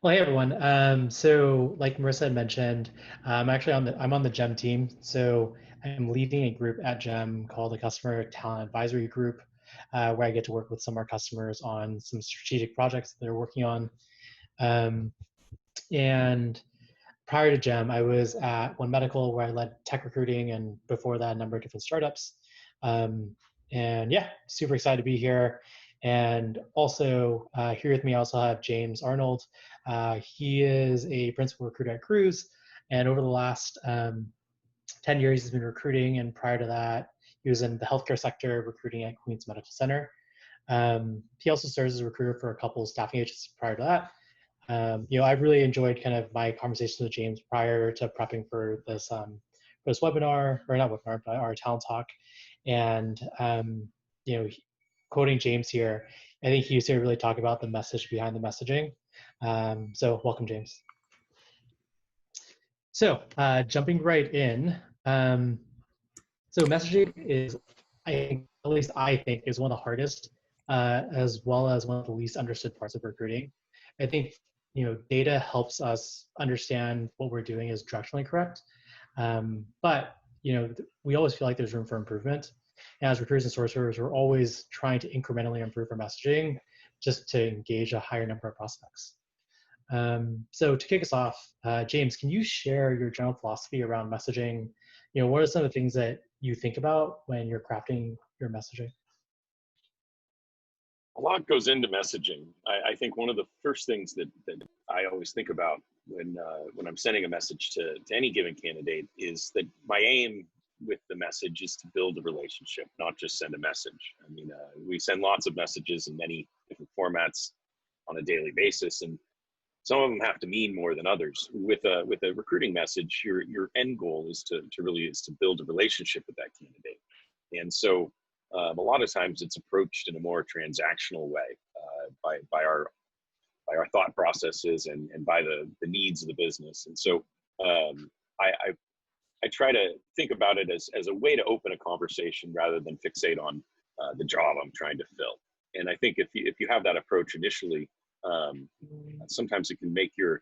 Well, hey everyone. So like Marissa had mentioned, I'm on the GEM team. So I'm leading a group at GEM called the Customer Talent Advisory Group, where I get to work with some of our customers on some strategic projects that they're working on. Um, and prior to GEM, I was at One Medical where I led tech recruiting, and before that, a number of different startups. Um, and yeah, super excited to be here. And also here with me, I also have James Arnold. He is a principal recruiter at Cruise, and over the last 10 years, he's been recruiting. And prior to that, he was in the healthcare sector recruiting at Queens Medical Center. He also serves as a recruiter for a couple of staffing agencies prior to that. I've really enjoyed kind of my conversations with James prior to prepping for this webinar, or not webinar, but our talent talk. And you know, quoting James here, I think he used to really talk about the message behind the messaging. So welcome, James. So jumping right in, so messaging is, I think, at least I think, is one of the hardest, as well as one of the least understood parts of recruiting. I think data helps us understand what we're doing is directionally correct, but we always feel like there's room for improvement. And as recruiters and sourcers, we're always trying to incrementally improve our messaging just to engage a higher number of prospects. So to kick us off, James, can you share your general philosophy around messaging? What are some of the things that you think about when you're crafting your messaging? A lot goes into messaging. I think one of the first things that I always think about when I'm sending a message to any given candidate is that my aim with the message is to build a relationship, not just send a message. I mean, we send lots of messages in many different formats on a daily basis, and some of them have to mean more than others. With a recruiting message, your end goal is to build a relationship with that candidate, and so a lot of times it's approached in a more transactional way by our thought processes and by the needs of the business. And so I try to think about it as a way to open a conversation rather than fixate on the job I'm trying to fill. And I think if you have that approach initially, sometimes it can make your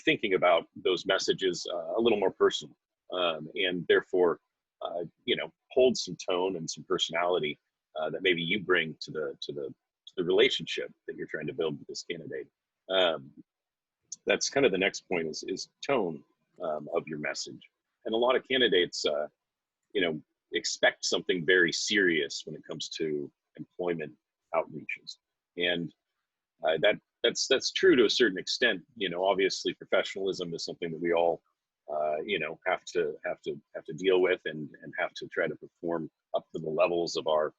thinking about those messages a little more personal, and therefore hold some tone and some personality that maybe you bring to the relationship that you're trying to build with this candidate. That's kind of the next point is tone of your message. And a lot of candidates, expect something very serious when it comes to employment outreaches, and that's true to a certain extent. Obviously, professionalism is something that we all have to deal with and have to try to perform up to the levels of our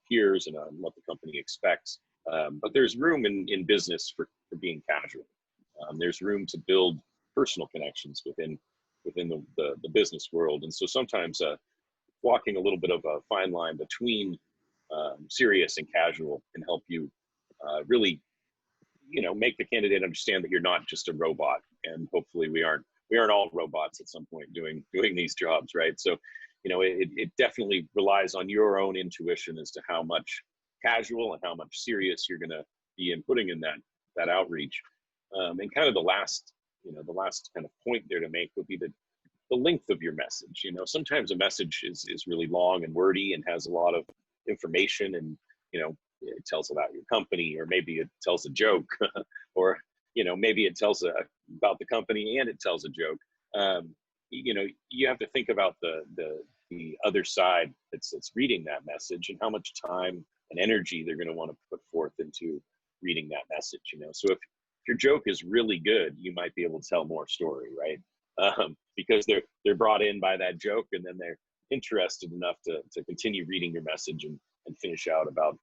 peers and what the company expects. But there's room in business for being casual. There's room to build personal connections within the business world. And so sometimes walking a little bit of a fine line between serious and casual can help you really make the candidate understand that you're not just a robot. And hopefully we aren't all robots at some point doing these jobs, right? So it definitely relies on your own intuition as to how much casual and how much serious you're going to be in putting in that outreach. And kind of the last kind of point there to make would be the length of your message. Sometimes a message is really long and wordy and has a lot of information, and it tells about your company, or maybe it tells a joke, or maybe it tells about the company and it tells a joke. You have to think about the other side that's reading that message, and how much time and energy they're going to want to put forth into reading that message. So if your joke is really good, you might be able to tell more story, right? Because they're brought in by that joke, and then they're interested enough to continue reading your message and finish out about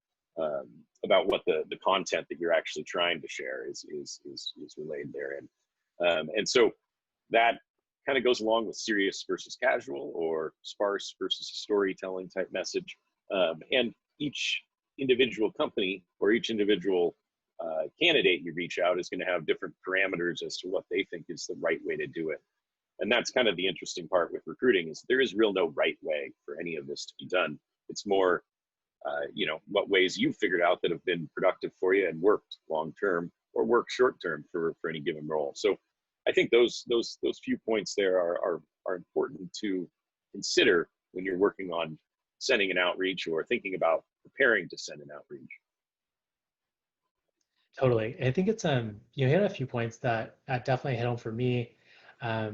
what the content that you're actually trying to share is relayed therein. And so that kind of goes along with serious versus casual, or sparse versus storytelling type message. And each individual company or each individual candidate you reach out is going to have different parameters as to what they think is the right way to do it. And that's kind of the interesting part with recruiting, is there is no right way for any of this to be done. It's more what ways you've figured out that have been productive for you and worked long term, or work short term for any given role. So I think those few points there are important to consider when you're working on sending an outreach or thinking about preparing to send an outreach. Totally. I think it's you hit a few points that definitely hit home for me. I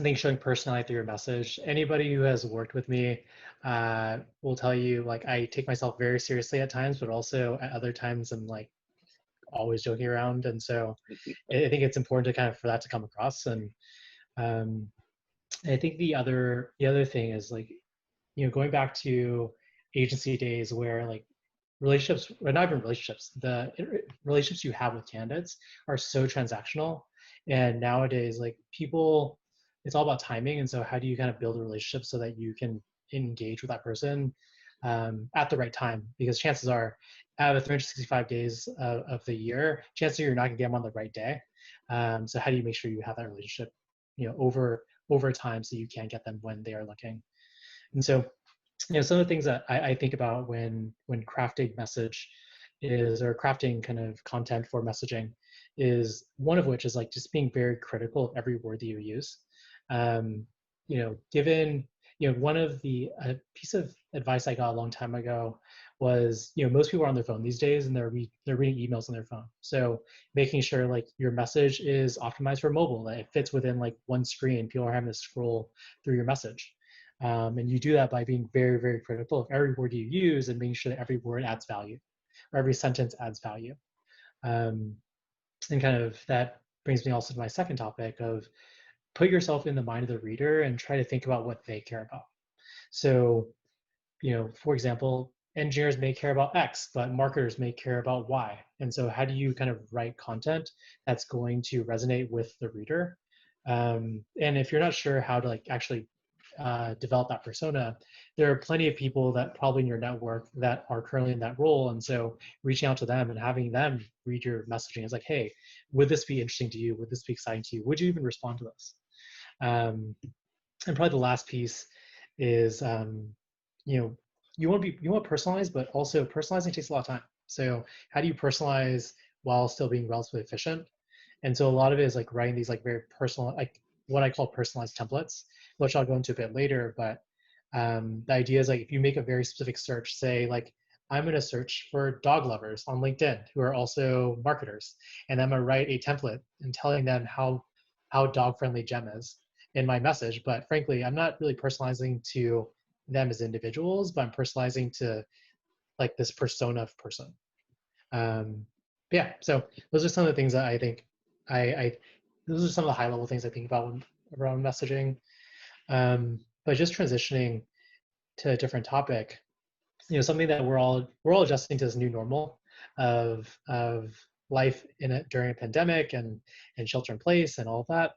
think showing personality through your message. Anybody who has worked with me will tell you, like, I take myself very seriously at times, but also at other times I'm like always joking around, and so I think it's important to kind of for that to come across. And um, I think the other thing is, like, going back to agency days where, like, relationships, or not even relationships, the relationships you have with candidates are so transactional. And nowadays, like, people, it's all about timing. And so how do you kind of build a relationship so that you can engage with that person at the right time? Because chances are, out of 365 days of the year, chances are you're not going to get them on the right day. So how do you make sure you have that relationship, over time, so you can get them when they are looking? And so, some of the things that I think about when crafting message is, or crafting kind of content for messaging, is one of which is, like, just being very critical of every word that you use. Um, given, one of the a piece of advice I got a long time ago was, most people are on their phone these days, and they're reading emails on their phone. So making sure, like, your message is optimized for mobile, that it fits within, like, one screen. People are having to scroll through your message. And you do that by being very, very critical of every word you use and making sure that every word adds value, or every sentence adds value. Um, and kind of that brings me also to my second topic of put yourself in the mind of the reader and try to think about what they care about. So, for example, engineers may care about X, but marketers may care about Y. And so how do you kind of write content that's going to resonate with the reader? And if you're not sure how to, like, actually develop that persona, there are plenty of people that probably in your network that are currently in that role. And so reaching out to them and having them read your messaging is like, hey, would this be interesting to you? Would this be exciting to you? Would you even respond to this? And probably the last piece is, you want to personalize, but also personalizing takes a lot of time. So how do you personalize while still being relatively efficient? And so a lot of it is, like, writing these, like, very personal, like, what I call personalized templates, which I'll go into a bit later. But the idea is, like, if you make a very specific search, say, like, I'm going to search for dog lovers on LinkedIn who are also marketers, and I'm going to write a template and telling them how dog friendly Gem is in my message. But frankly, I'm not really personalizing to them as individuals, but I'm personalizing to, like, this persona of person. Um, yeah, so those are some of the things that I think I those are some of the high level things I think about around messaging. But just transitioning to a different topic, something that we're all adjusting to this new normal of life in it during a pandemic and shelter in place and all of that.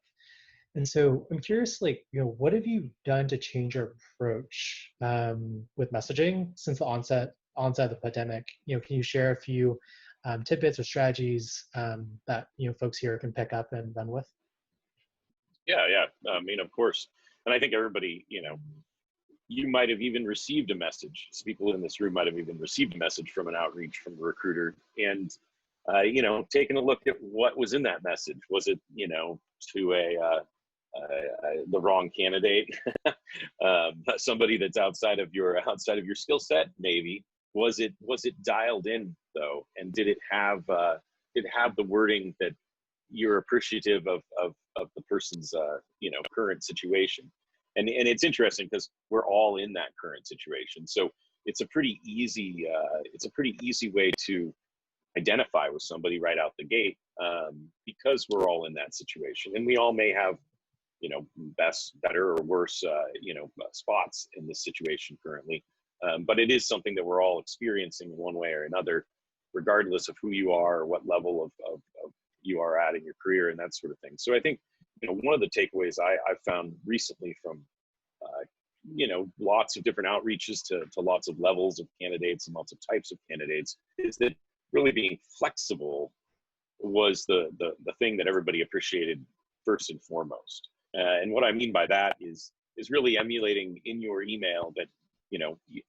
And so I'm curious, like, what have you done to change your approach with messaging since the onset of the pandemic? Can you share a few tidbits or strategies that folks here can pick up and run with? Yeah. I mean, of course. And I think everybody, you might have even received a message. People in this room might have even received a message from an outreach from a recruiter, and taking a look at what was in that message. Was it, to the wrong candidate, somebody that's outside of your skill set? Maybe. Was it dialed in though, and did it have the wording that you're appreciative of the person's current situation? And it's interesting because we're all in that current situation, so it's a pretty easy way to identify with somebody right out the gate, because we're all in that situation, and we all may have better or worse spots in this situation currently, but it is something that we're all experiencing in one way or another, regardless of who you are or what level of you are at in your career and that sort of thing. So I think one of the takeaways I've found recently from lots of different outreaches to lots of levels of candidates and lots of types of candidates is that really being flexible was the thing that everybody appreciated first and foremost. And what I mean by that is really emulating in your email that,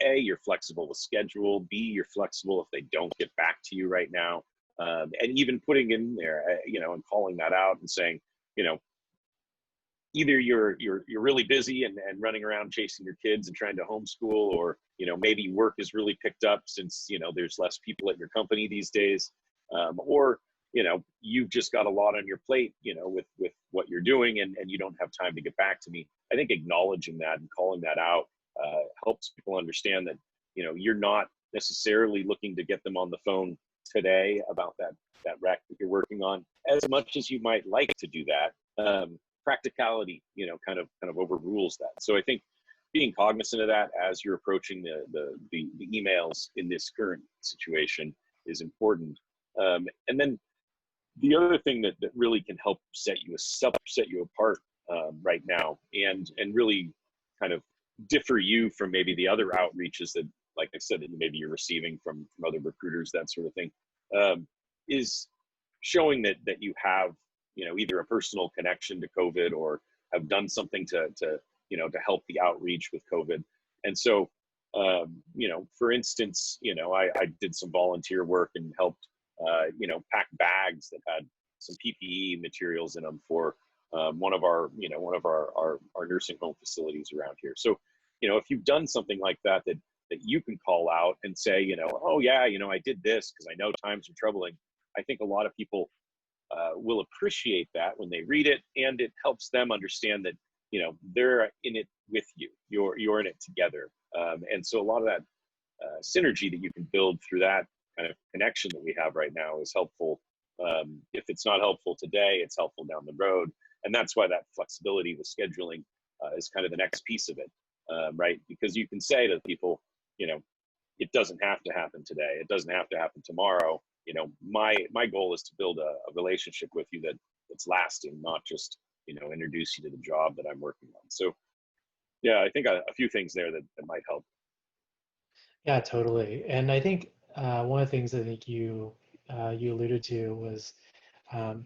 A, you're flexible with schedule, B, you're flexible if they don't get back to you right now, And even putting in there, and calling that out and saying, you know, either you're really busy and running around chasing your kids and trying to homeschool, or maybe work is really picked up since there's less people at your company these days, or you've just got a lot on your plate with what you're doing, and you don't have time to get back to me. I think acknowledging that and calling that out helps people understand that you're not necessarily looking to get them on the phone today about that rec that you're working on, as much as you might like to do that. Practicality, kind of overrules that. So I think being cognizant of that as you're approaching the emails in this current situation is important. And then the other thing that really can help set you apart right now, and really kind of differ you from maybe the other outreaches that, like I said, that maybe you're receiving from other recruiters, that sort of thing, is showing that you have either a personal connection to COVID, or have done something to help the outreach with COVID. And so, for instance, I did some volunteer work and helped, pack bags that had some PPE materials in them for one of our nursing home facilities around here. So, if you've done something like that you can call out and say, oh yeah, I did this because I know times are troubling. I think a lot of people will appreciate that when they read it, and it helps them understand that they're in it with you. You're in it together, and so a lot of that synergy that you can build through that kind of connection that we have right now is helpful. If it's not helpful today, it's helpful down the road, and that's why that flexibility with scheduling is kind of the next piece of it, right? Because you can say to people, it doesn't have to happen today. It doesn't have to happen tomorrow. My goal is to build a relationship with you that's lasting, not just, introduce you to the job that I'm working on. So yeah, I think a few things there that might help. Yeah, totally. And I think one of the things I think you alluded to was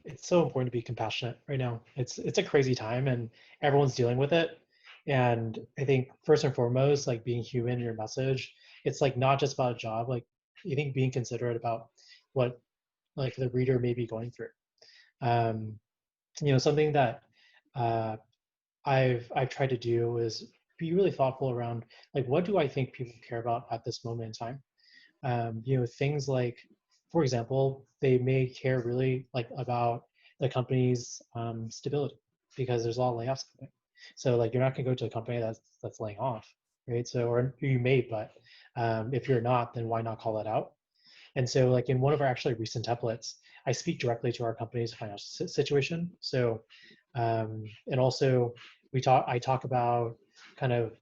it's so important to be compassionate right now. It's a crazy time, and everyone's dealing with it. And I think first and foremost, like being human in your message, it's like not just about a job. Like I think being considerate about what like the reader may be going through. Um, something that uh, I've tried to do is be really thoughtful around like what do I think people care about at this moment in time. Things like, for example, they may care really like about the company's stability because there's a lot of layoffs coming. So like you're not going to go to a company that's laying off, right? So or you may, but if you're not, then why not call it out? And so like in one of our actually recent templates, I speak directly to our company's financial situation. So and also I talk about kind of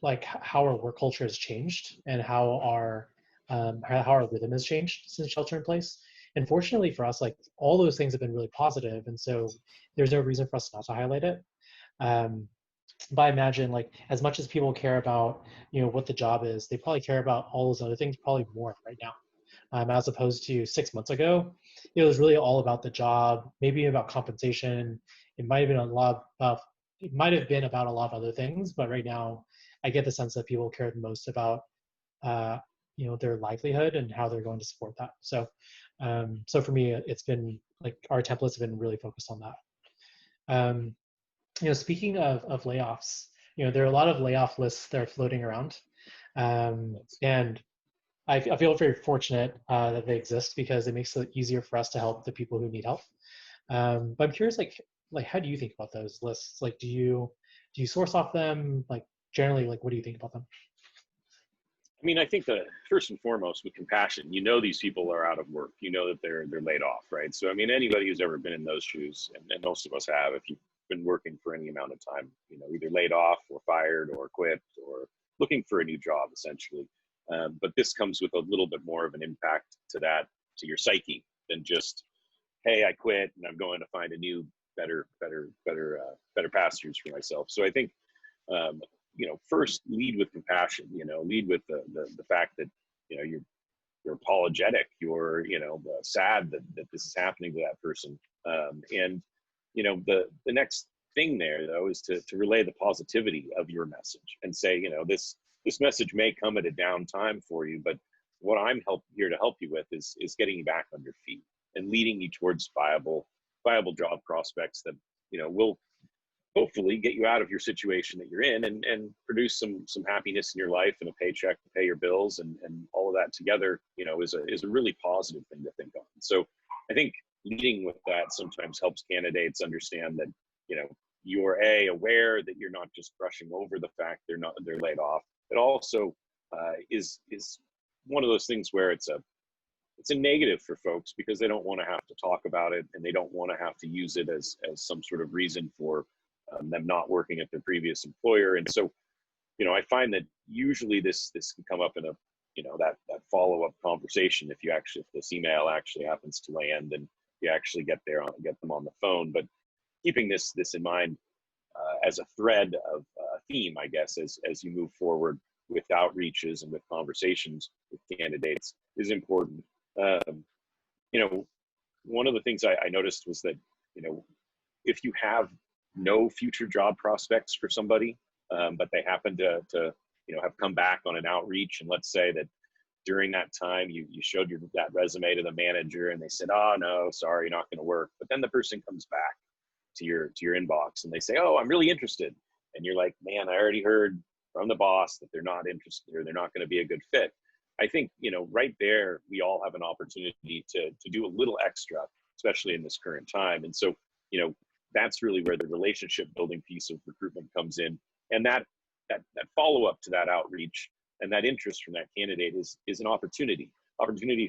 like how our work culture has changed and how our rhythm has changed since shelter in place. And fortunately for us, like all those things have been really positive, and so there's no reason for us not to highlight it. Um, but I imagine like as much as people care about what the job is, they probably care about all those other things probably more right now, as opposed to 6 months ago. It was really all about the job, maybe about compensation. It might have been a lot of it might have been about a lot of other things, but right now I get the sense that people care the most about uh, their livelihood and how they're going to support that. So so for me, it's been like our templates have been really focused on that. um, Speaking of layoffs, there are a lot of layoff lists that are floating around, and I feel very fortunate that they exist because it makes it easier for us to help the people who need help. But I'm curious, like how do you think about those lists? Like, do you source off them? Like generally, like what do you think about them? I mean, I think that first and foremost with compassion, these people are out of work. That they're laid off, right? So I mean, anybody who's ever been in those shoes, and most of us have, if you've been working for any amount of time, either laid off or fired or quit or looking for a new job, essentially. But this comes with a little bit more of an impact to your psyche than just, hey, I quit and I'm going to find a new, better pastures for myself. So I think um, first lead with compassion, lead with the fact that, you're apologetic, you're, sad that this is happening to that person. And, the next thing there though, is to relay the positivity of your message and say, this message may come at a down time for you, but what I'm here to help you with is getting you back on your feet and leading you towards viable job prospects that, will hopefully get you out of your situation that you're in and produce some happiness in your life and a paycheck to pay your bills and all of that together, is a really positive thing to think on. So I think leading with that sometimes helps candidates understand that, you're aware that you're not just brushing over the fact they're laid off. It also is one of those things where it's a negative for folks because they don't want to have to talk about it and they don't want to have to use it as some sort of reason for them not working at their previous employer. And so, I find that usually this can come up in a, that follow-up conversation if this email actually happens to land and you actually get them on the phone. But keeping this in mind as a thread of theme, I guess, as you move forward with outreaches and with conversations with candidates is important. One of the things I noticed was that, if you have no future job prospects for somebody, but they happen to have come back on an outreach, and let's say that during that time you showed that resume to the manager and they said, oh no, sorry, not going to work. But then the person comes back to your inbox and they say, oh, I'm really interested. And you're like, man, I already heard from the boss that they're not interested or they're not going to be a good fit. I think, right there, we all have an opportunity to do a little extra, especially in this current time. And so, that's really where the relationship building piece of recruitment comes in. And that follow-up to that outreach and that interest from that candidate is an opportunity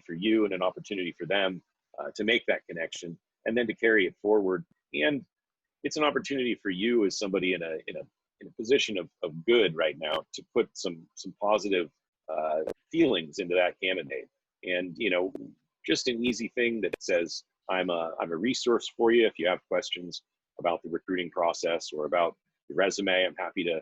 for you and an opportunity for them to make that connection and then to carry it forward. And it's an opportunity for you as somebody in a position of good right now to put some positive feelings into that candidate. And, just an easy thing that says, I'm a resource for you if you have questions about the recruiting process or about your resume. I'm happy to,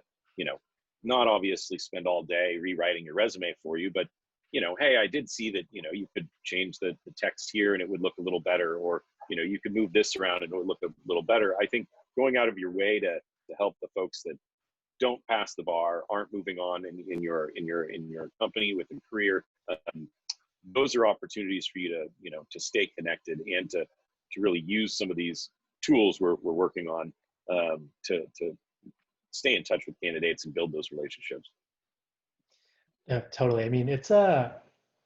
not obviously spend all day rewriting your resume for you, but, hey, I did see that, you could change the text here and it would look a little better, or, you could move this around and it would look a little better. I think going out of your way to help the folks that don't pass the bar, aren't moving on in your company with a career, those are opportunities for you to stay connected and to really use some of these tools we're working on to stay in touch with candidates and build those relationships. Yeah, totally. I mean, it's so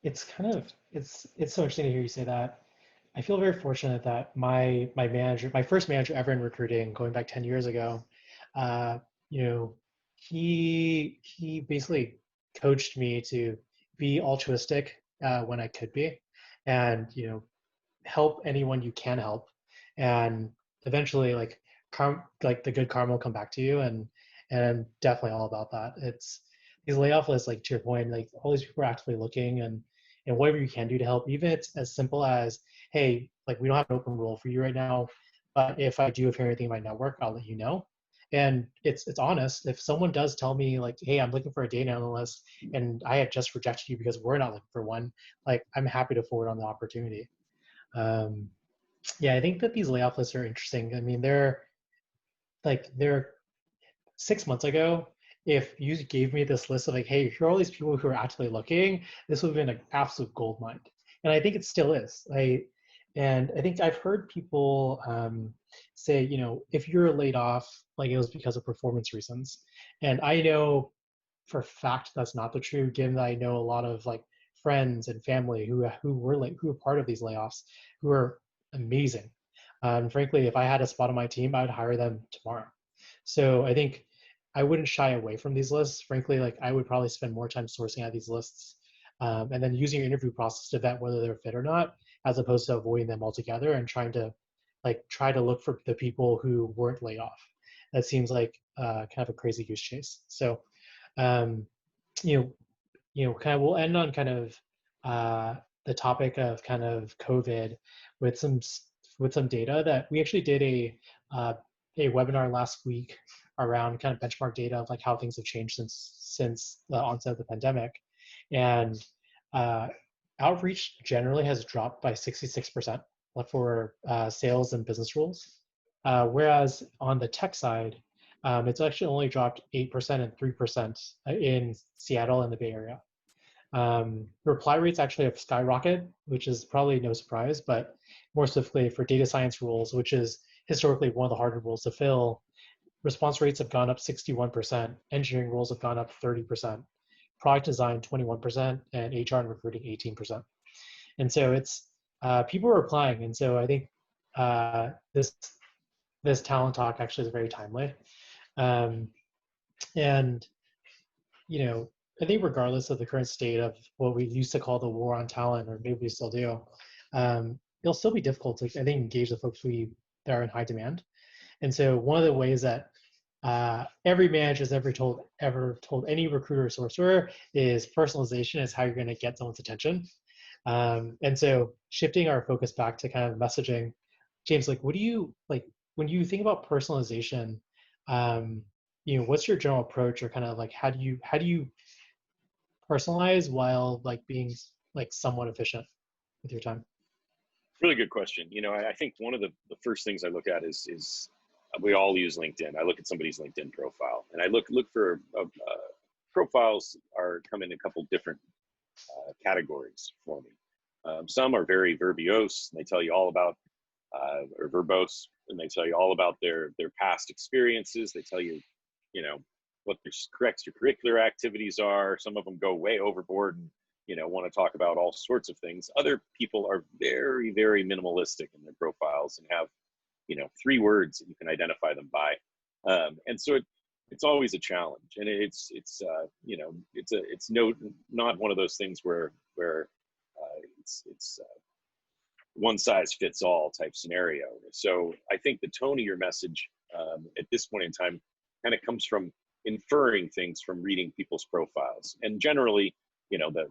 interesting to hear you say that. I feel very fortunate that my first manager ever in recruiting, going back 10 years ago, uh, he basically coached me to be altruistic when I could be, and help anyone you can help, and eventually like the good karma will come back to you, and I'm definitely all about that. It's these layoff lists, like to your point, like all these people are actively looking, and whatever you can do to help, even if it's as simple as, hey, like we don't have an open role for you right now, but if I do hear anything in my network, I'll let you know. And it's honest. If someone does tell me like, hey, I'm looking for a data analyst and I have just rejected you because we're not looking for one, like I'm happy to forward on the opportunity. Um, yeah, I think that these layoff lists are interesting. I mean, they're 6 months ago, if you gave me this list of like, hey, here are all these people who are actively looking, this would have been an absolute gold mine. And I think it still is. And I think I've heard people say, if you're laid off, like it was because of performance reasons. And I know for a fact that's not the truth, given that I know a lot of like friends and family who were part of these layoffs, who are amazing. Frankly, if I had a spot on my team, I would hire them tomorrow. So I think I wouldn't shy away from these lists. Frankly, like I would probably spend more time sourcing out these lists, and then using your interview process to vet whether they're fit or not, as opposed to avoiding them altogether and trying to look for the people who weren't laid off. That seems like kind of a crazy goose chase. So, um, kind of we'll end on kind of the topic of kind of COVID with some data that we actually did a webinar last week around kind of benchmark data of like how things have changed since the onset of the pandemic. And outreach generally has dropped by 66% for sales and business roles. Whereas on the tech side, it's actually only dropped 8% and 3% in Seattle and the Bay Area. reply rates actually have skyrocketed, which is probably no surprise, but more specifically for data science roles, which is historically one of the harder roles to fill, response rates have gone up 61%, engineering roles have gone up 30%, product design 21%, and HR and recruiting 18%. And so it's people are applying, and so I think this talent talk actually is very timely. Um, and I think regardless of the current state of what we used to call the war on talent, or maybe we still do, it'll still be difficult to, I think, engage the folks that are in high demand. And so one of the ways that every manager has ever told any recruiter or sorcerer is personalization is how you're going to get someone's attention. And so shifting our focus back to kind of messaging, James, like, what do you like when you think about personalization? What's your general approach, or kind of like how do you personalize while like being like somewhat efficient with your time? Really good question. I think one of the first things I look at is we all use LinkedIn. I look at somebody's LinkedIn profile, and I look for profiles are come in a couple different categories for me. Some are very verbose, and they tell you all about, or verbose, and they tell you all about their past experiences. They tell you, what their extracurricular activities are. Some of them go way overboard and, want to talk about all sorts of things. Other people are very, very minimalistic in their profiles and have, 3 words that you can identify them by. And so it's always a challenge, and it's not one of those things where it's one size fits all type scenario. So I think the tone of your message at this point in time kind of comes from inferring things from reading people's profiles, and generally, the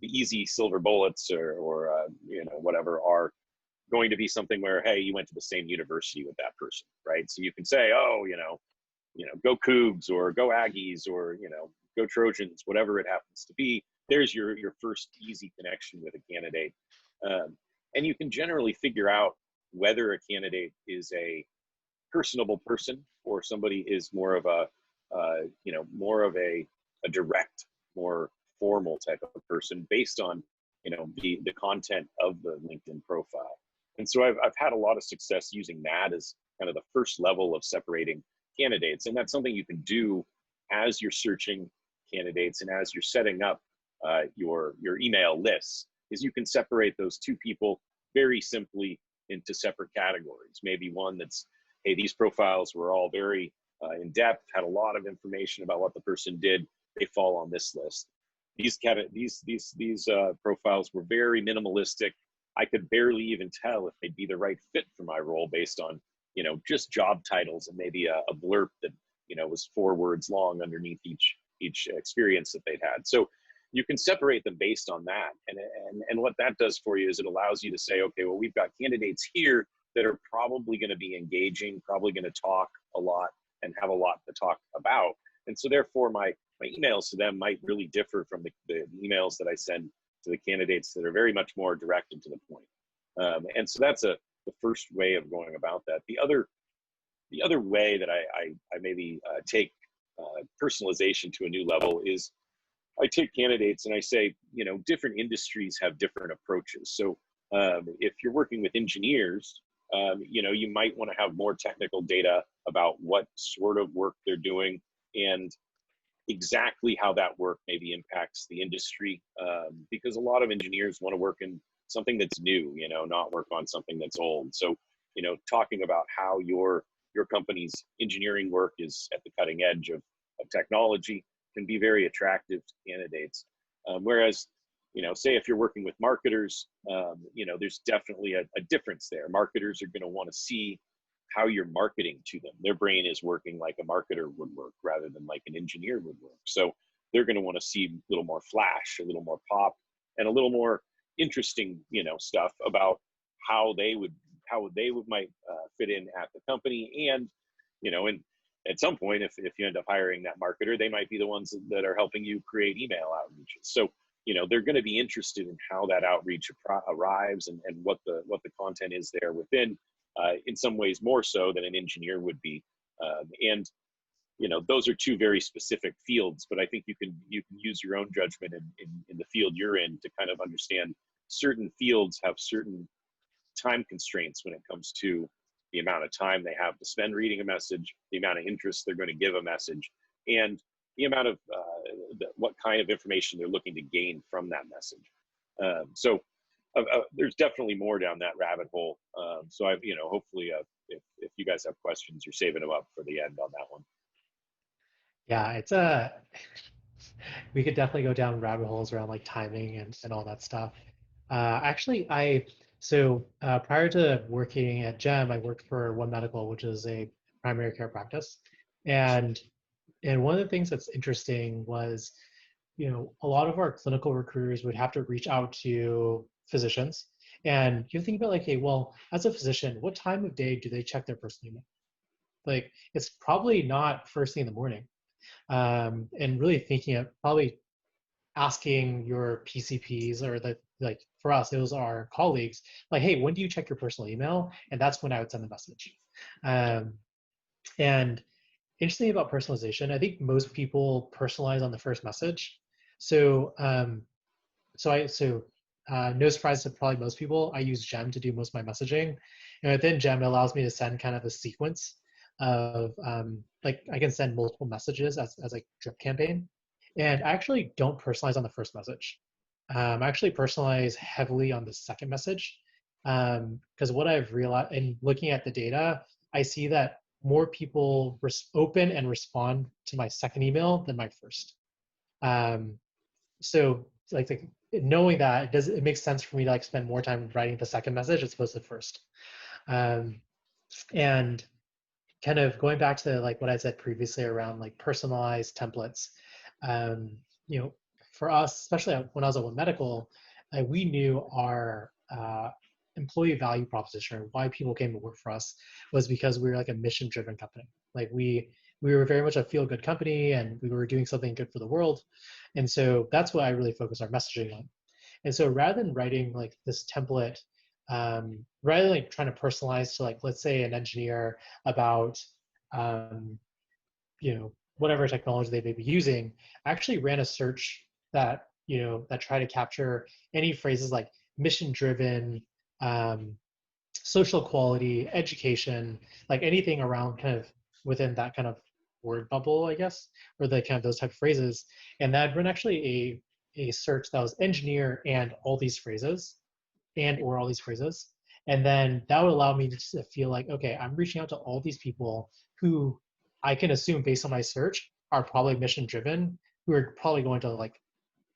easy silver bullets or whatever are going to be something where, hey, you went to the same university with that person, right? So you can say, oh, go Cougs, or go Aggies, or go Trojans, whatever it happens to be. There's your first easy connection with a candidate, and you can generally figure out whether a candidate is a personable person or somebody is more of a direct, more formal type of person based on the content of the LinkedIn profile. And so I've had a lot of success using that as kind of the first level of separating candidates, and that's something you can do as you're searching candidates and as you're setting up your email lists. Is you can separate those two people very simply into separate categories. Maybe one that's, hey, these profiles were all very in depth, had a lot of information about what the person did. They fall on this list. These profiles were very minimalistic. I could barely even tell if they'd be the right fit for my role based on just job titles and maybe a blurb that was 4 words long underneath each experience that they'd had. So you can separate them based on that, and what that does for you is it allows you to say, okay, well, we've got candidates here that are probably going to be engaging, probably going to talk a lot and have a lot to talk about, and so therefore my emails to them might really differ from the emails that I send to the candidates that are very much more direct and to the point. And so that's the first way of going about that. The other way that I maybe take personalization to a new level is I take candidates and I say, different industries have different approaches. So if you're working with engineers, you might want to have more technical data about what sort of work they're doing and exactly how that work maybe impacts the industry, because a lot of engineers want to work in something that's new, not work on something that's old. So, talking about how your company's engineering work is at the cutting edge of technology can be very attractive to candidates. Whereas, say if you're working with marketers, there's definitely a difference there. Marketers are going to want to see how you're marketing to them. Their brain is working like a marketer would work rather than like an engineer would work. So they're going to want to see a little more flash, a little more pop, and a little more interesting, stuff about how they might fit in at the company. And, and at some point, if you end up hiring that marketer, they might be the ones that are helping you create email outreaches. So, they're going to be interested in how that outreach arrives and what the content is there within, in some ways more so than an engineer would be. And, those are two very specific fields, but I think you can use your own judgment in the field you're in to kind of understand certain fields have certain time constraints when it comes to the amount of time they have to spend reading a message, the amount of interest they're going to give a message, and the amount of what kind of information they're looking to gain from that message. So there's definitely more down that rabbit hole. So I've, hopefully if you guys have questions, you're saving them up for the end on that one. Yeah, it's we could definitely go down rabbit holes around like timing and all that stuff. Actually, prior to working at GEM, I worked for One Medical, which is a primary care practice, and one of the things that's interesting was, a lot of our clinical recruiters would have to reach out to physicians, and you think about like, hey, well, as a physician, what time of day do they check their personal email? Like, it's probably not first thing in the morning. And really thinking of probably asking your PCPs or like for us, those are our colleagues, like, hey, when do you check your personal email? And that's when I would send the message. Um, and interesting about personalization, I think most people personalize on the first message. So no surprise to probably most people, I use Gem to do most of my messaging. And within Gem, it allows me to send kind of a sequence of like I can send multiple messages as a drip campaign. And I actually don't personalize on the first message. I actually personalize heavily on the second message. Because what I've realized in looking at the data, I see that more people open and respond to my second email than my first. So like knowing that it makes sense for me to like spend more time writing the second message as opposed to the first. And kind of going back to like what I said previously around like personalized templates, um, for us, especially when I was at One Medical, we knew our employee value proposition, why people came to work for us, was because we were like a mission-driven company. Like we were very much a feel-good company, and we were doing something good for the world, and so that's what I really focus our messaging on. And so rather than writing like this template, rather than like trying to personalize to like let's say an engineer about um, whatever technology they may be using, I actually ran a search that that tried to capture any phrases like mission driven, social quality, education, like anything around kind of within that kind of word bubble, I guess, or the kind of those type of phrases. And that run actually a search that was engineer and all these phrases or all these phrases. And then that would allow me to feel like, okay, I'm reaching out to all these people who I can assume based on my search are probably mission driven, who are probably going to like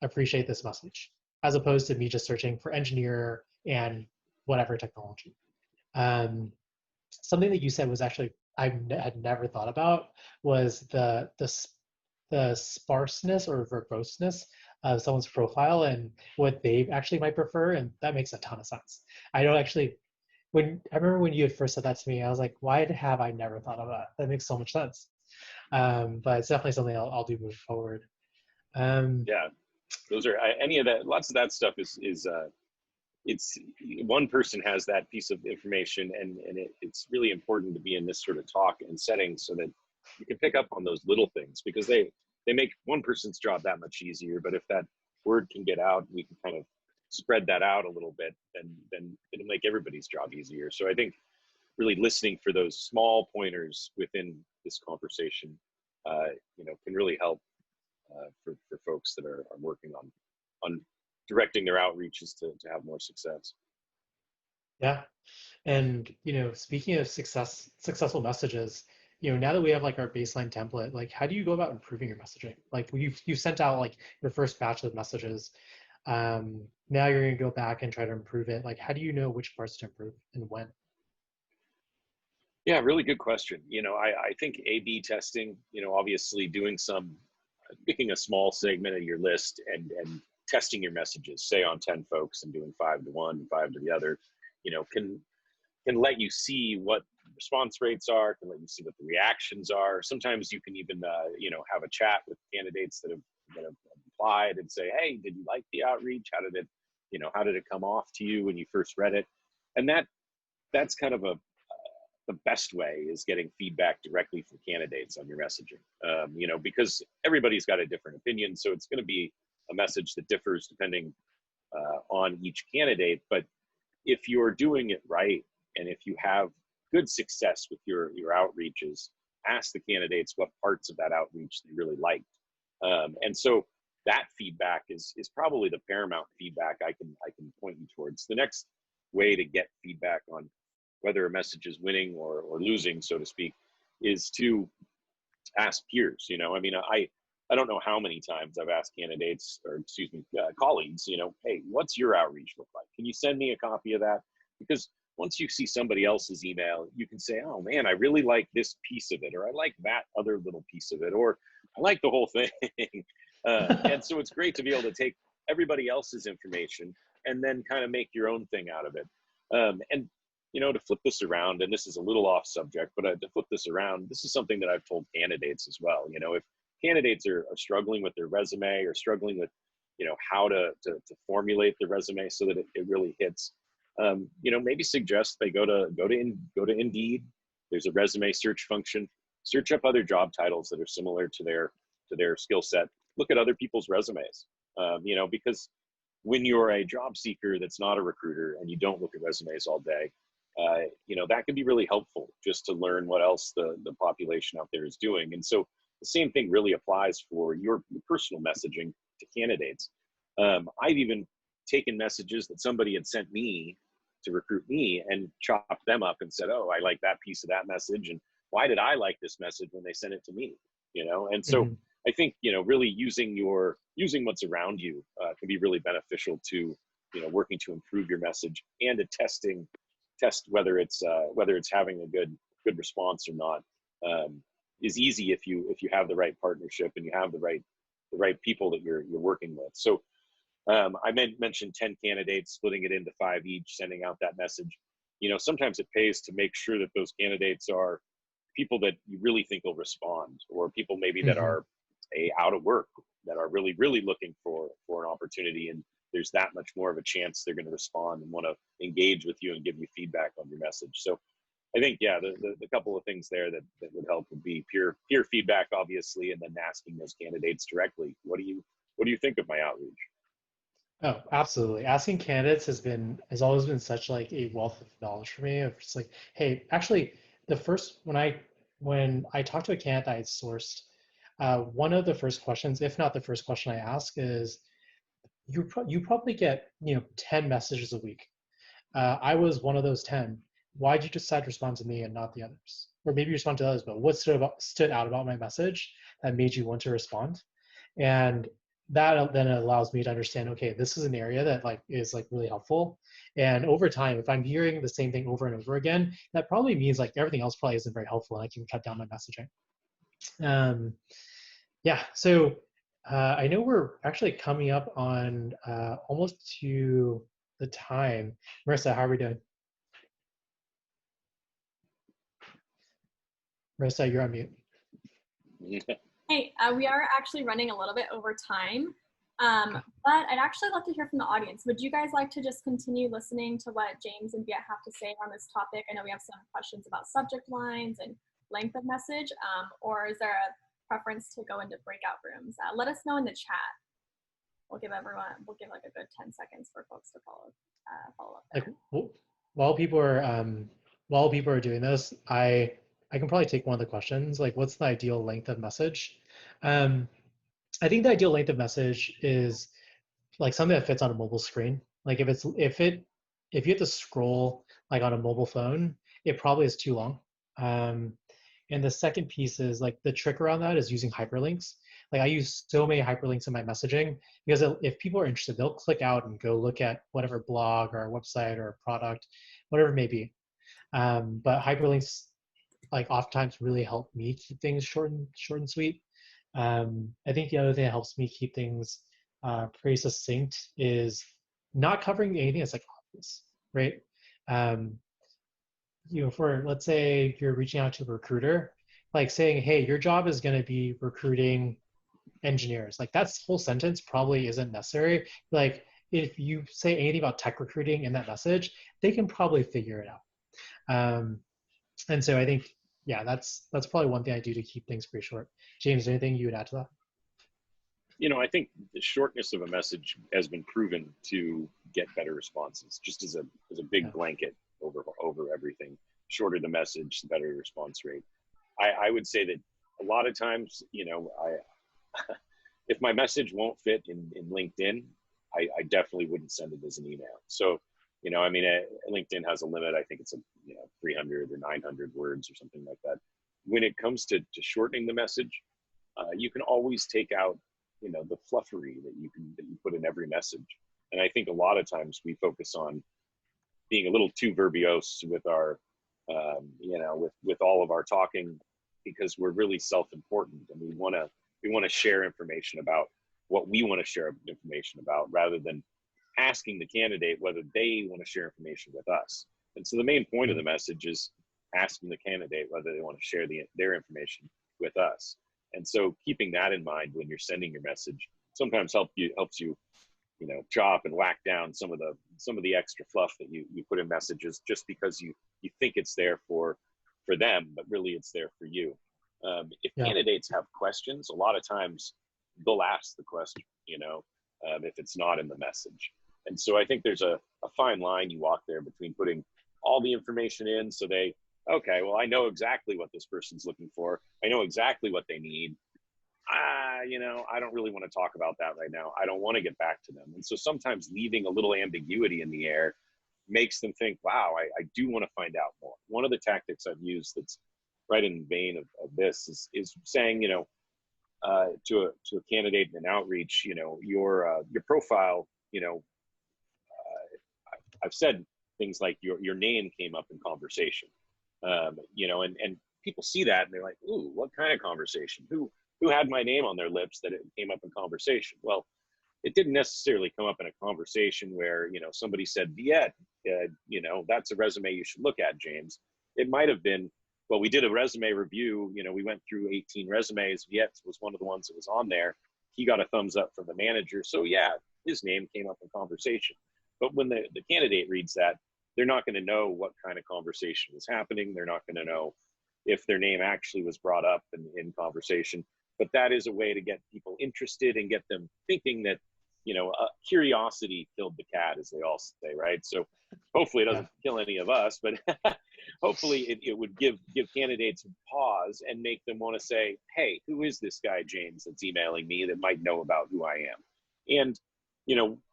appreciate this message, as opposed to me just searching for engineer and whatever technology. Something that you said was actually had never thought about was the sparseness or verboseness of someone's profile and what they actually might prefer, and that makes a ton of sense. I don't actually I remember when you had first said that to me, I was like, why have I never thought of that? That makes so much sense. But it's definitely something I'll do moving forward. Yeah, those are any of that. Lots of that stuff is it's one person has that piece of information, and it's really important to be in this sort of talk and setting so that you can pick up on those little things, because they make one person's job that much easier. But if that word can get out, we can kind of spread that out a little bit, then it'll make everybody's job easier. So I think really listening for those small pointers within this conversation, can really help for folks that are working on directing their outreaches to have more success. Yeah. And speaking of successful messages, now that we have like our baseline template, like how do you go about improving your messaging? Like you've sent out like your first batch of messages. Now you're gonna go back and try to improve it. Like how do you know which parts to improve and when? Yeah, really good question. I think A/B testing, obviously picking a small segment of your list and testing your messages, say on 10 folks and doing 5 to 1, 5 to the other, can let you see what response rates are, can let you see what the reactions are. Sometimes you can even, have a chat with candidates that have applied and say, hey, did you like the outreach? How did it come off to you when you first read it? And that's kind of the best way is getting feedback directly from candidates on your messaging. Because everybody's got a different opinion, so it's going to be a message that differs depending on each candidate. But if you're doing it right, and if you have good success with your outreaches, ask the candidates what parts of that outreach they really liked. And so that feedback is probably the paramount feedback I can point you towards. The next way to get feedback on whether a message is winning or losing, so to speak, is to ask peers. I don't know how many times I've asked candidates, or excuse me, colleagues, hey, what's your outreach look like? Can you send me a copy of that? Because once you see somebody else's email, you can say, oh man, I really like this piece of it, or I like that other little piece of it, or I like the whole thing. And so it's great to be able to take everybody else's information and then kind of make your own thing out of it. And to flip this around, and this is a little off subject, but to flip this around, this is something that I've told candidates as well. If candidates are struggling with their resume, or struggling with, how to formulate the resume so that it really hits, maybe suggest they go to Indeed. There's a resume search function. Search up other job titles that are similar to their skill set. Look at other people's resumes, because when you're a job seeker that's not a recruiter and you don't look at resumes all day, that can be really helpful just to learn what else the population out there is doing. And so the same thing really applies for your personal messaging to candidates. I've even taken messages that somebody had sent me to recruit me and chopped them up and said, oh, I like that piece of that message, and why did I like this message when they sent it to me? And so I think, really using what's around you can be really beneficial to, working to improve your message, and to test whether it's having a good response or not, is easy if you have the right partnership and you have the right people that you're working with. So I mentioned 10 candidates, splitting it into 5 each, sending out that message. Sometimes it pays to make sure that those candidates are people that you really think will respond, or people maybe that are out of work, that are really, really looking for an opportunity, and there's that much more of a chance they're going to respond and want to engage with you and give you feedback on your message. So I think, yeah, the couple of things there that would help would be peer feedback, obviously, and then asking those candidates directly, what do you think of my outreach? Oh, absolutely. Asking candidates has always been such like a wealth of knowledge for me. Of just like, hey, actually, when I talk to a candidate I sourced, one of the first questions, if not the first question I ask, is you probably get 10 messages a week. I was one of those 10. Why did you decide to respond to me and not the others? Or maybe you respond to others, but what stood out about my message that made you want to respond? And that then allows me to understand, okay, this is an area that is really helpful. And over time, if I'm hearing the same thing over and over again, that probably means everything else probably isn't very helpful, and I can cut down my messaging. Yeah, so I know we're actually coming up on almost to the time. Marissa, how are we doing? Marissa, you're on mute. Hey, we are actually running a little bit over time, but I'd actually love to hear from the audience. Would you guys like to just continue listening to what James and Viet have to say on this topic? I know we have some questions about subject lines and length of message, or is there a preference to go into breakout rooms? Let us know in the chat. We'll give a good 10 seconds for folks to follow up there. While people are doing this, I can probably take one of the questions, what's the ideal length of message? I think the ideal length of message is something that fits on a mobile screen. If you have to scroll on a mobile phone, it probably is too long. And the second piece is the trick around that is using hyperlinks. I use so many hyperlinks in my messaging because if people are interested, they'll click out and go look at whatever blog or website or product, whatever it may be. But hyperlinks oftentimes really help me keep things short and sweet. I think the other thing that helps me keep things pretty succinct is not covering anything that's obvious, right? For let's say you're reaching out to a recruiter, saying, hey, your job is going to be recruiting engineers. That whole sentence probably isn't necessary. If you say anything about tech recruiting in that message, they can probably figure it out. And so I think, yeah, that's probably one thing I do to keep things pretty short. James, anything you would add to that? I think the shortness of a message has been proven to get better responses, just as a big Yeah. blanket over everything. Shorter the message, the better response rate. I would say that a lot of times, if my message won't fit in LinkedIn, I definitely wouldn't send it as an email. So, LinkedIn has a limit. I think it's 300 or 900 words or something like that. When it comes to shortening the message, you can always take out, the fluffery that you put in every message. And I think a lot of times we focus on being a little too verbose with our, with all of our talking, because we're really self-important and we want to share information about what we want to share information about, rather than asking the candidate whether they want to share information with us. And so the main point of the message is asking the candidate whether they want to share their information with us. And so keeping that in mind when you're sending your message sometimes helps you chop and whack down some of the extra fluff that you put in messages, just because you think it's there for them, but really it's there for you. If candidates have questions, a lot of times they'll ask the question, if it's not in the message. And so I think there's a fine line you walk there between putting all the information in, so okay, well, I know exactly what this person's looking for. I know exactly what they need. I don't really want to talk about that right now. I don't want to get back to them. And so sometimes leaving a little ambiguity in the air makes them think, wow, I do want to find out more. One of the tactics I've used that's right in the vein of this is saying, to a candidate in an outreach, your profile, I've said things like your name came up in conversation, and people see that and they're like, ooh, what kind of conversation? Who had my name on their lips that it came up in conversation? Well, it didn't necessarily come up in a conversation where, somebody said, Viet, that's a resume you should look at, James. It might have been, well, we did a resume review. We went through 18 resumes. Viet was one of the ones that was on there. He got a thumbs up from the manager. So yeah, his name came up in conversation. But when the candidate reads that, they're not going to know what kind of conversation was happening. They're not going to know if their name actually was brought up in conversation. But that is a way to get people interested and get them thinking that, curiosity killed the cat, as they all say, right? So hopefully it doesn't kill any of us, but hopefully it would give candidates pause and make them want to say, hey, who is this guy, James, that's emailing me that might know about who I am? And,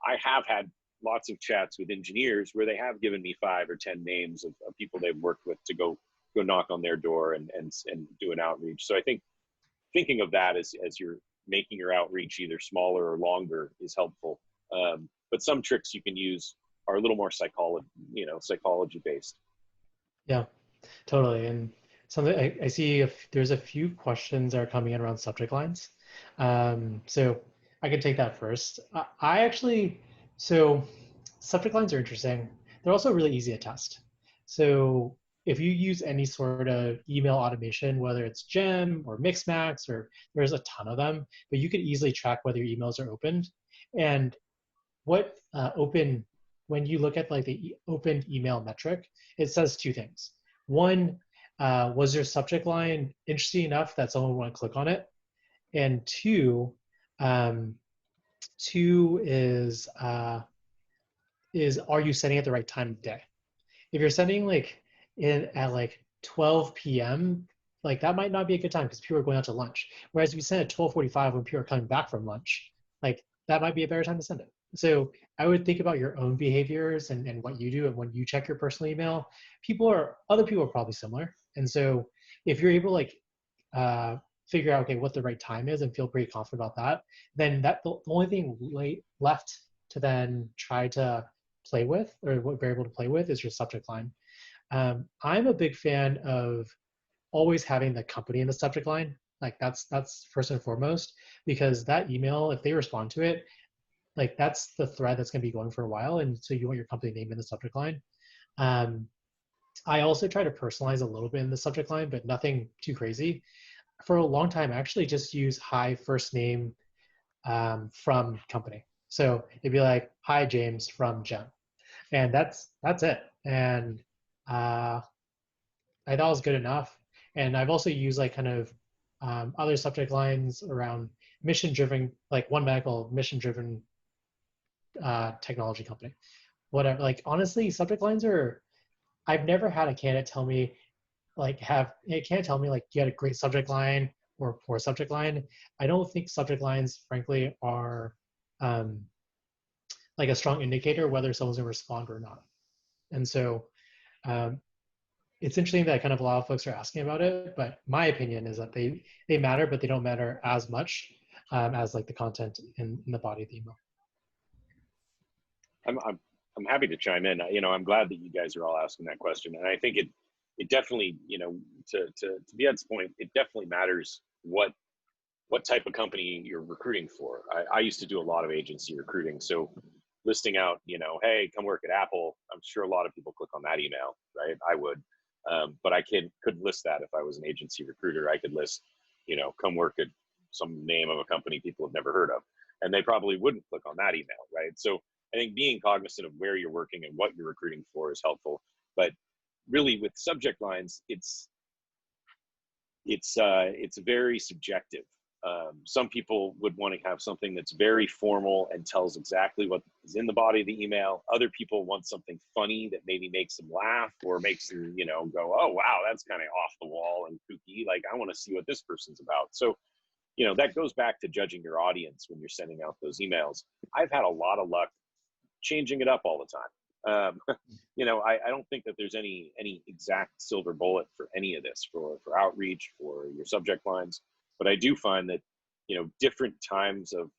I have had lots of chats with engineers where they have given me 5 or 10 names of people they've worked with to go knock on their door and do an outreach. So I think thinking of that as you're making your outreach either smaller or longer is helpful. But some tricks you can use are a little more psychology based. Yeah, totally. And something I see there's a few questions that are coming in around subject lines. So I can take that first. So subject lines are interesting. They're also really easy to test. So if you use any sort of email automation, whether it's Gem or Mixmax, or there's a ton of them, but you could easily track whether your emails are opened. And what when you look at like the opened email metric, it says 2 things. One, was your subject line interesting enough that someone would want to click on it? And two is are you sending at the right time of day? If you're sending at like 12 p.m., like that might not be a good time because people are going out to lunch. Whereas if you send at 12:45 when people are coming back from lunch, like that might be a better time to send it. So I would think about your own behaviors and what you do, and when you check your personal email, other people are probably similar. And so if you're able to figure out, okay, what the right time is and feel pretty confident about that, then the only thing left to then try to play with, or what variable to play with, is your subject line. I'm a big fan of always having the company in the subject line. Like that's first and foremost, because that email, if they respond to it, like that's the thread that's going to be going for a while, and so you want your company name in the subject line. I also try to personalize a little bit in the subject line, but nothing too crazy. For a long time, I actually just use hi first name from company. So it'd be like, hi James from Gem, and that's it. And I thought it was good enough. And I've also used like kind of other subject lines around mission driven, like One Medical mission driven technology company. Whatever. Like honestly, subject lines are. I've never had a candidate tell me like have it can't tell me like you had a great subject line or poor subject line. I don't think subject lines, frankly, are um, like a strong indicator whether someone's gonna respond or not. And so um, it's interesting that kind of a lot of folks are asking about it, but my opinion is that they matter, but they don't matter as much as like the content in the body of the email. I'm happy to chime in. I'm glad that you guys are all asking that question, and I think it definitely, to Viet's point, it definitely matters what type of company you're recruiting for. I used to do a lot of agency recruiting, so listing out, hey, come work at Apple. I'm sure a lot of people click on that email, right? I would, but I couldn't list that if I was an agency recruiter. I could list, come work at some name of a company people have never heard of, and they probably wouldn't click on that email, right? So I think being cognizant of where you're working and what you're recruiting for is helpful. But really, with subject lines, it's very subjective. Some people would want to have something that's very formal and tells exactly what is in the body of the email. Other people want something funny that maybe makes them laugh or makes them, go, oh, wow, that's kind of off the wall and kooky. Like, I want to see what this person's about. So, that goes back to judging your audience when you're sending out those emails. I've had a lot of luck changing it up all the time. I don't think that there's any exact silver bullet for any of this, for outreach, for your subject lines. But I do find that, different times of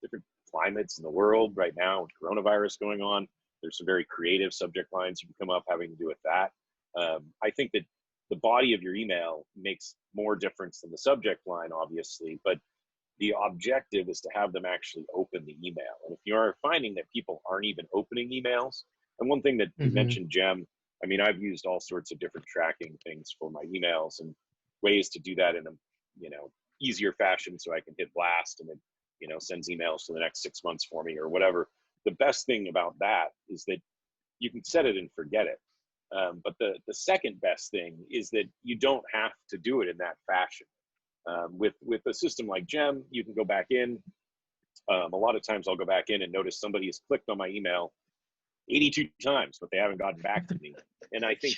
different climates in the world right now with coronavirus going on, there's some very creative subject lines you can come up having to do with that. I think that the body of your email makes more difference than the subject line, obviously, but the objective is to have them actually open the email. And if you are finding that people aren't even opening emails, and one thing that you mentioned, Jem, I mean, I've used all sorts of different tracking things for my emails and ways to do that in a, easier fashion so I can hit blast and it, sends emails for the next 6 months for me or whatever. The best thing about that is that you can set it and forget it. But the second best thing is that you don't have to do it in that fashion. With a system like Gem, you can go back in. A lot of times I'll go back in and notice somebody has clicked on my email 82 times, but they haven't gotten back to me. And I think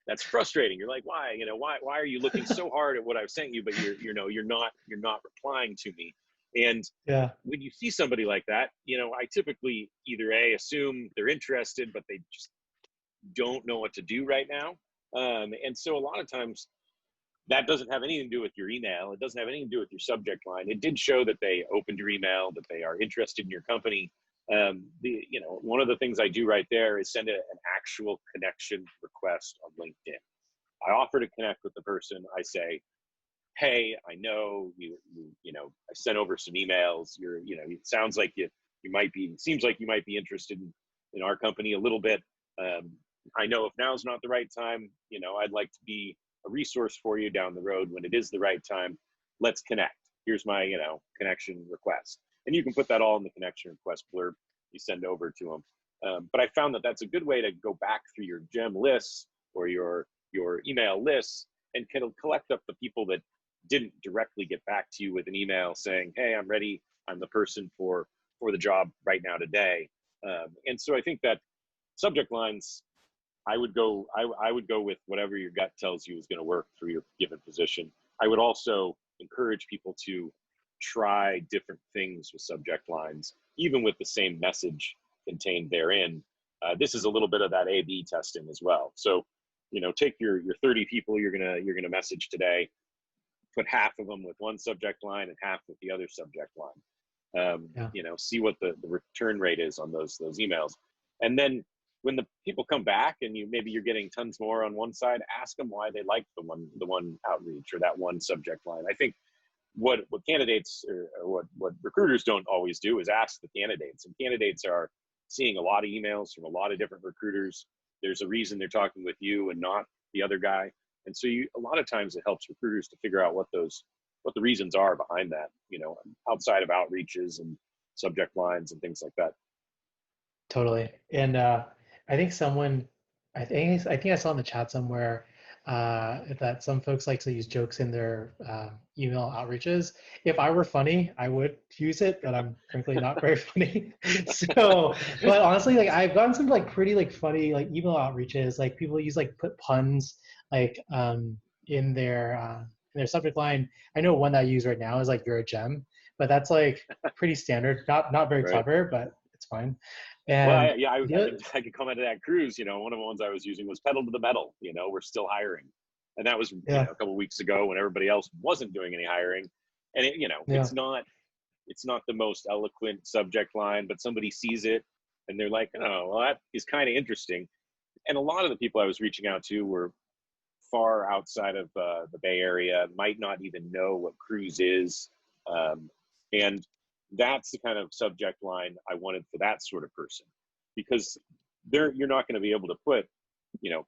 that's frustrating. You're like, why? Why are you looking so hard at what I've sent you, but you're not replying to me? And when you see somebody like that, I typically either assume they're interested, but they just don't know what to do right now. And so a lot of times that doesn't have anything to do with your email. It doesn't have anything to do with your subject line. It did show that they opened your email, that they are interested in your company. One of the things I do right there is send an actual connection request on LinkedIn. I offer to connect with the person. I say, hey, I know I sent over some emails. It sounds like seems like you might be interested in our company a little bit. I know if now's not the right time, I'd like to be a resource for you down the road when it is the right time. Let's connect. Here's my, connection request. And you can put that all in the connection request blurb you send over to them. But I found that that's a good way to go back through your Gem lists or your email lists and kind of collect up the people that didn't directly get back to you with an email saying, hey, I'm ready. I'm the person for the job right now today. And so I think that subject lines, I would go with whatever your gut tells you is going to work for your given position. I would also encourage people to try different things with subject lines, even with the same message contained therein. This is a little bit of that A/B testing as well. So, take your 30 people you're gonna message today, put half of them with one subject line and half with the other subject line. See what the return rate is on those emails, and then when the people come back and maybe you're getting tons more on one side, ask them why they like the one outreach or that one subject line. I think what candidates or what recruiters don't always do is ask the candidates, and candidates are seeing a lot of emails from a lot of different recruiters. There's a reason they're talking with you and not the other guy. And so a lot of times it helps recruiters to figure out what the reasons are behind that, outside of outreaches and subject lines and things like that. Totally. And I think someone I think I saw in the chat somewhere that some folks like to use jokes in their email outreaches. If I were funny, I would use it, but I'm frankly not very funny. So, but honestly, like I've gotten some like pretty like funny like email outreaches. Like people use like put puns like in their subject line. I know one that I use right now is like "You're a gem," but that's like pretty standard. Not very Right. clever, but it's fine. Well, And the other, I could comment on that cruise. One of the ones I was using was pedal to the metal. We're still hiring, and that was yeah, a couple of weeks ago when everybody else wasn't doing any hiring. And yeah. it's not the most eloquent subject line, but somebody sees it and they're like, oh, well, that is kind of interesting. And a lot of the people I was reaching out to were far outside of the Bay Area, might not even know what cruise is. And that's the kind of subject line I wanted for that sort of person, because you're not going to be able to put,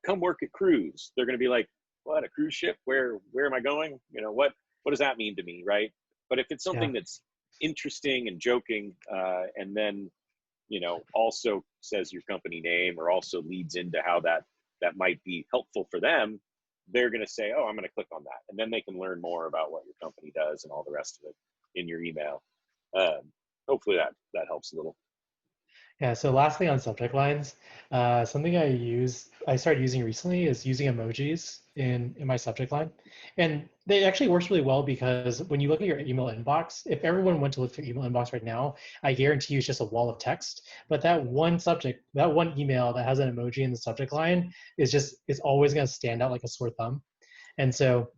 come work at cruise. They're going to be like, what, a cruise ship? Where am I going? What does that mean to me? Right. But if it's Yeah. something that's interesting and joking, and then, also says your company name, or also leads into how that might be helpful for them, they're going to say, oh, I'm going to click on that. And then they can learn more about what your company does and all the rest of it in your email. Hopefully that helps a little. Yeah, so last thing on subject lines, something I started using recently is using emojis in my subject line. And it actually works really well because when you look at your email inbox, if everyone went to look at your email inbox right now, I guarantee you it's just a wall of text. But that one email that has an emoji in the subject line is always going to stand out like a sore thumb. And so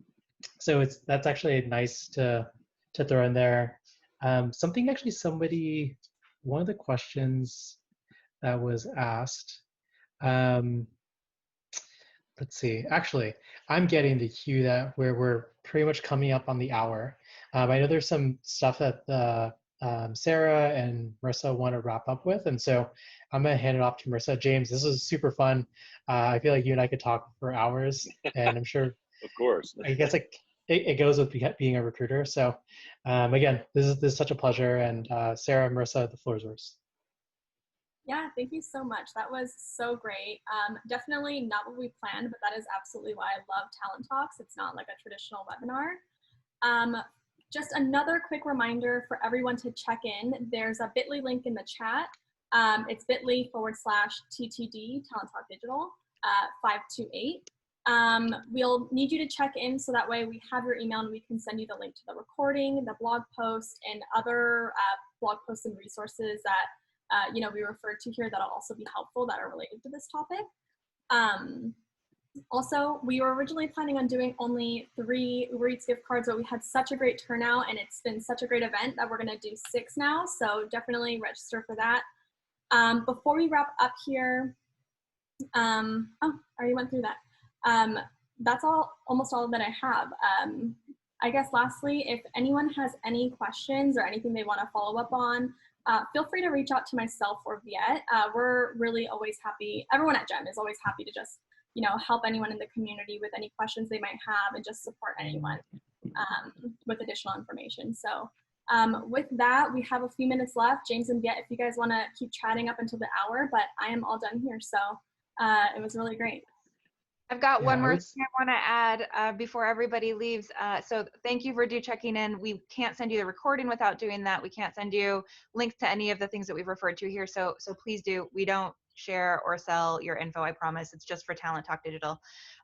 that's actually nice to throw in there. One of the questions that was asked. Um, let's see. Actually, I'm getting the cue that where we're pretty much coming up on the hour. I know there's some stuff that Sarah and Marissa want to wrap up with, and so I'm gonna hand it off to Marissa. James, this was super fun. I feel like you and I could talk for hours, and I'm sure. Of course. I guess it goes with being a recruiter. So again, this is such a pleasure. And Sarah, Marissa, the floor is yours. Yeah, thank you so much. That was so great. Definitely not what we planned, but that is absolutely why I love Talent Talks. It's not like a traditional webinar. Just another quick reminder for everyone to check in. There's a bit.ly link in the chat. It's bit.ly/TTD, Talent Talk Digital, 528. We'll need you to check in so that way we have your email and we can send you the link to the recording, the blog post, and other blog posts and resources that we referred to here that'll also be helpful that are related to this topic. Also, we were originally planning on doing only 3 Uber Eats gift cards, but we had such a great turnout and it's been such a great event that we're gonna do 6 now. So definitely register for that. Before we wrap up here, I already went through that. That's almost all that I have. I guess lastly, if anyone has any questions or anything they wanna follow up on, feel free to reach out to myself or Viet. We're really always happy. Everyone at GEM is always happy to just, help anyone in the community with any questions they might have and just support anyone with additional information. So with that, we have a few minutes left. James and Viet, if you guys want to keep chatting up until the hour, but I am all done here. So it was really great. I've got one more thing I want to add before everybody leaves. So thank you for checking in. We can't send you the recording without doing that. We can't send you links to any of the things that we've referred to here. So please do. We don't share or sell your info, I promise. It's just for Talent Talk Digital.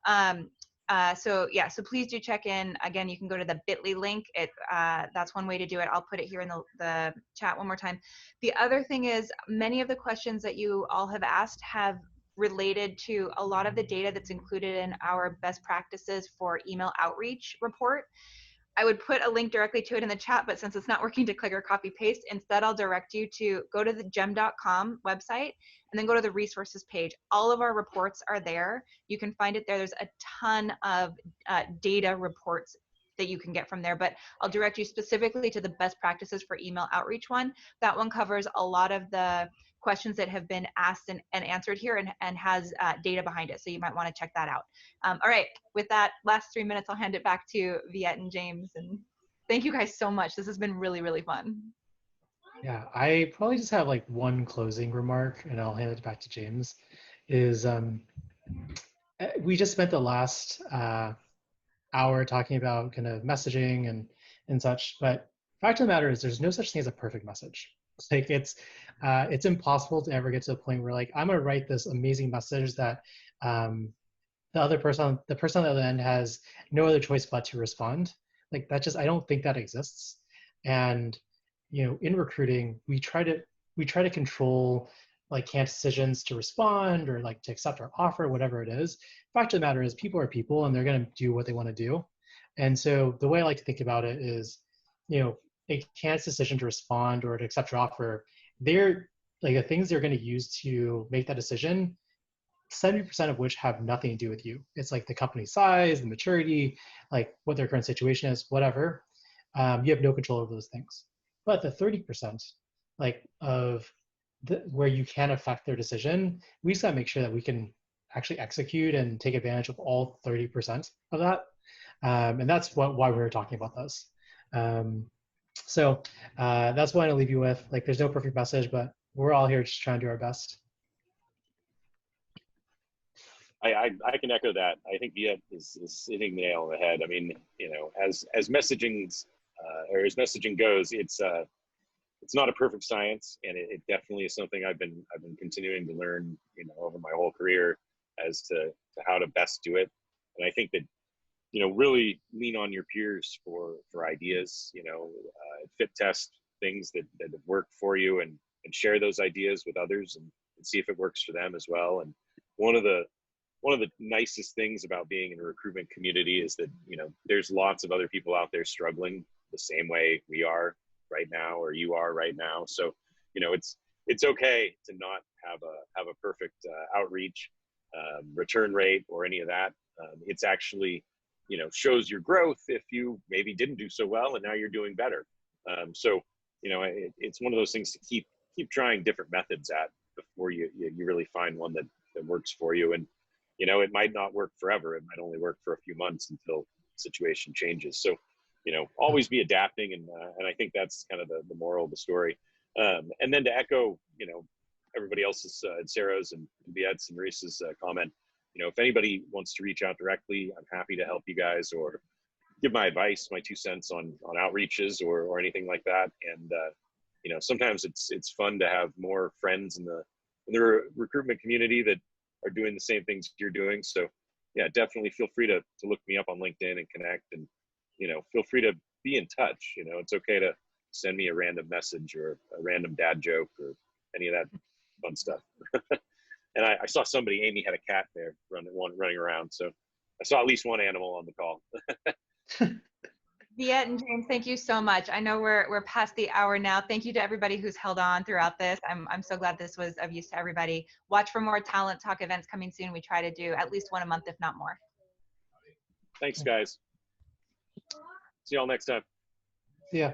So please do check in. Again, you can go to the bit.ly link. That's one way to do it. I'll put it here in the chat one more time. The other thing is many of the questions that you all have asked have related to a lot of the data that's included in our best practices for email outreach report. I would put a link directly to it in the chat, but since it's not working to click or copy paste, instead I'll direct you to go to the gem.com website and then go to the resources page. All of our reports are there. You can find it there. There's a ton of data reports that you can get from there, but I'll direct you specifically to the best practices for email outreach one. That one covers a lot of the questions that have been asked and answered here and has data behind it. So you might want to check that out. All right, with that last 3 minutes, I'll hand it back to Viet and James. And thank you guys so much. This has been really, really fun. Yeah, I probably just have like one closing remark and I'll hand it back to James, is we just spent the last hour talking about kind of messaging and such, but fact of the matter is there's no such thing as a perfect message. Like it's impossible to ever get to the point where like I'm gonna write this amazing message that the person on the other end has no other choice but to respond. Like that just I don't think that exists. And in recruiting, we try to control like can't decisions to respond or like to accept our offer, whatever it is. Fact of the matter is people are people and they're going to do what they want to do. And so the way I like to think about it is, a can't decision to respond or to accept your offer, they're like the things they're going to use to make that decision, 70% of which have nothing to do with you. It's like the company size, the maturity, like what their current situation is, whatever. You have no control over those things. But the 30%, like of where you can affect their decision, we just gotta make sure that we can actually execute and take advantage of all 30% of that. And that's why we were talking about this. So that's what I'll leave you with. Like, there's no perfect message, but we're all here just trying to do our best. I can echo that. I think Viet is hitting the nail on the head. I mean, as messaging goes, it's not a perfect science, and it definitely is something I've been continuing to learn, over my whole career as to how to best do it. And I think that, really lean on your peers for ideas, fit test things that have worked for you and share those ideas with others and see if it works for them as well. And one of the nicest things about being in a recruitment community is that, there's lots of other people out there struggling the same way we are right now, or you are right now. So, it's okay to not have a perfect outreach return rate or any of that. It's actually, shows your growth if you maybe didn't do so well and now you're doing better. So, it's one of those things to keep trying different methods at before you really find one that works for you. And it might not work forever. It might only work for a few months until the situation changes. So, always be adapting. And I think that's kind of the moral of the story. And then to echo, everybody else's, Sarah's and Viet's and Maurice's comment, if anybody wants to reach out directly, I'm happy to help you guys or give my advice, my 2 cents on outreaches or anything like that. And, sometimes it's fun to have more friends in the recruitment community that are doing the same things you're doing. So yeah, definitely feel free to look me up on LinkedIn and connect, and, feel free to be in touch. It's okay to send me a random message or a random dad joke or any of that fun stuff. And I saw Amy had a cat there running around. So I saw at least one animal on the call. Viet and James, thank you so much. I know we're past the hour now. Thank you to everybody who's held on throughout this. I'm so glad this was of use to everybody. Watch for more Talent Talk events coming soon. We try to do at least one a month, if not more. Thanks, guys. See y'all next time. See ya.